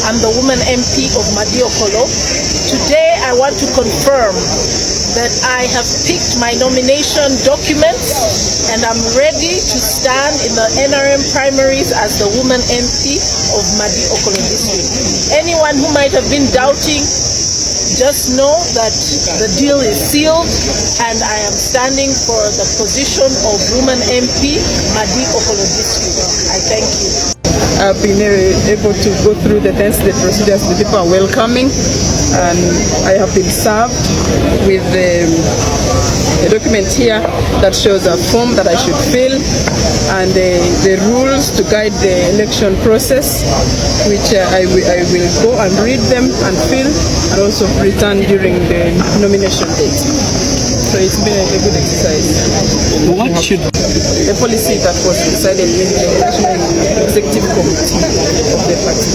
I'm the woman MP of Madiokolo. Today I want to confirm that I have picked my nomination documents and I'm ready to stand in the NRM primaries as the woman MP of Madiokolo district. Anyone who might have been doubting, just know that the deal is sealed and I am standing for the position of woman MP, Madiokolo district. I thank you. I've been able to go through the procedures. The people are welcoming, and I have been served with a document here that shows a form that I should fill and the rules to guide the election process, which I will go and read them and fill and also return during the nomination date. So it's been a good exercise. What should the policy that was decided in the National Executive Committee of the party?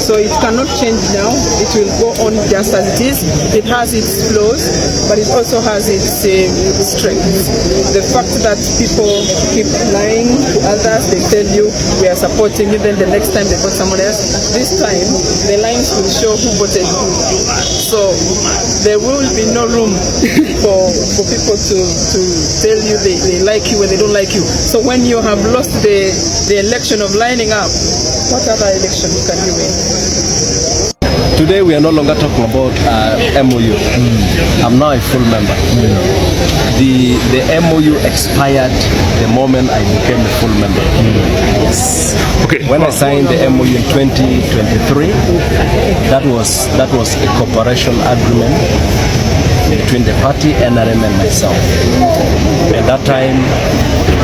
So it cannot change now. It will go on just as it is. It has its flaws, but it also has its strengths. The fact that people keep lying to others, they tell you we are supporting you, then the next time they vote someone else. This time the lines will show who voted who. So there will be no room for people to tell you they like you when they don't like you. So when you have lost the election of lining up, what other election can you win? Today we are no longer talking about MOU. I'm now a full member. The MOU expired the moment I became a full member. Yes. Okay. When I signed the MOU in 2023, that was a cooperation agreement between the party, NRM and myself. At that time,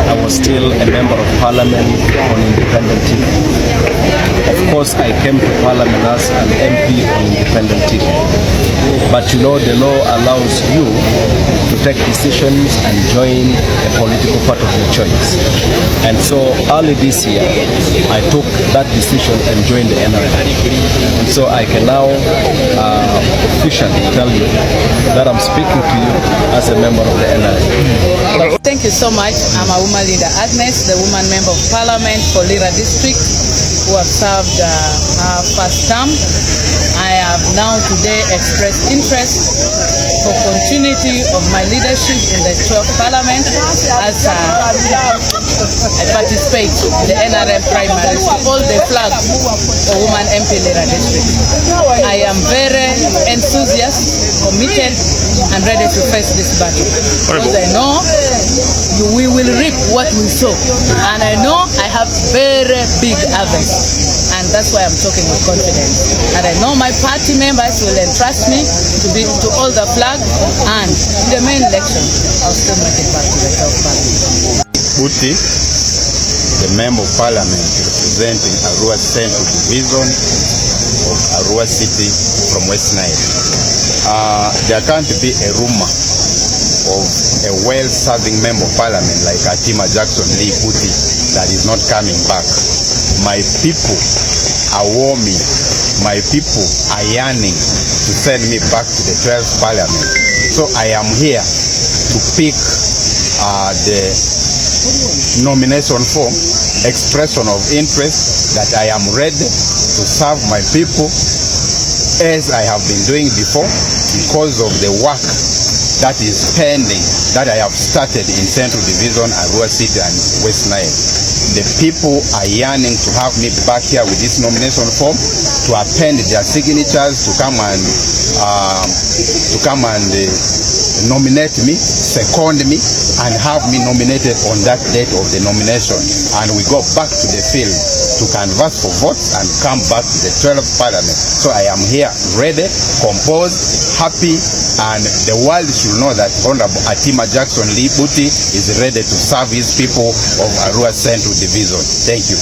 I was still a member of parliament on independent ticket. Of course, I came to parliament as an MP on independent ticket. But you know, the law allows you to take decisions and join a political party of your choice. And so early this year, I took that decision and joined the NRM. And so I can now officially tell you that I'm speaking to you as a member of the NRM. Thank you so much. I'm a woman leader, Agnes, the woman member of parliament for Lira district, who have served her first term. I have now today expressed interest for continuity of my leadership in the 12th parliament as I participate in the NRM primaries to hold the flag for woman MP Lira district. I am very enthusiastic, committed and ready to face this battle because I know we will reap what we sow, and I know I have very big harvest, and that's why I'm talking with confidence. And I know my party members will entrust me to hold the flag, and in the main election I'll still make it back to the top party. Uti, the member of parliament representing Arua Central Division of Arua City from West Nile. There can't be a rumor of a well-serving member of parliament like Atima Jackson Lee Puti that is not coming back. My people are warming. My people are yearning to send me back to the 12th parliament. So I am here to pick the nomination form, expression of interest that I am ready to serve my people as I have been doing before because of the work that is pending, that I have started in Central Division, Arua City and West Nile. The people are yearning to have me back here with this nomination form to append their signatures to come and nominate me, second me, and have me nominated on that date of the nomination. And we go back to the field to canvass for votes and come back to the 12th parliament. So I am here ready, composed, happy, and the world should know that Honorable Atima Jackson Lee Puti is ready to serve his people of Arua Central Division. Thank you.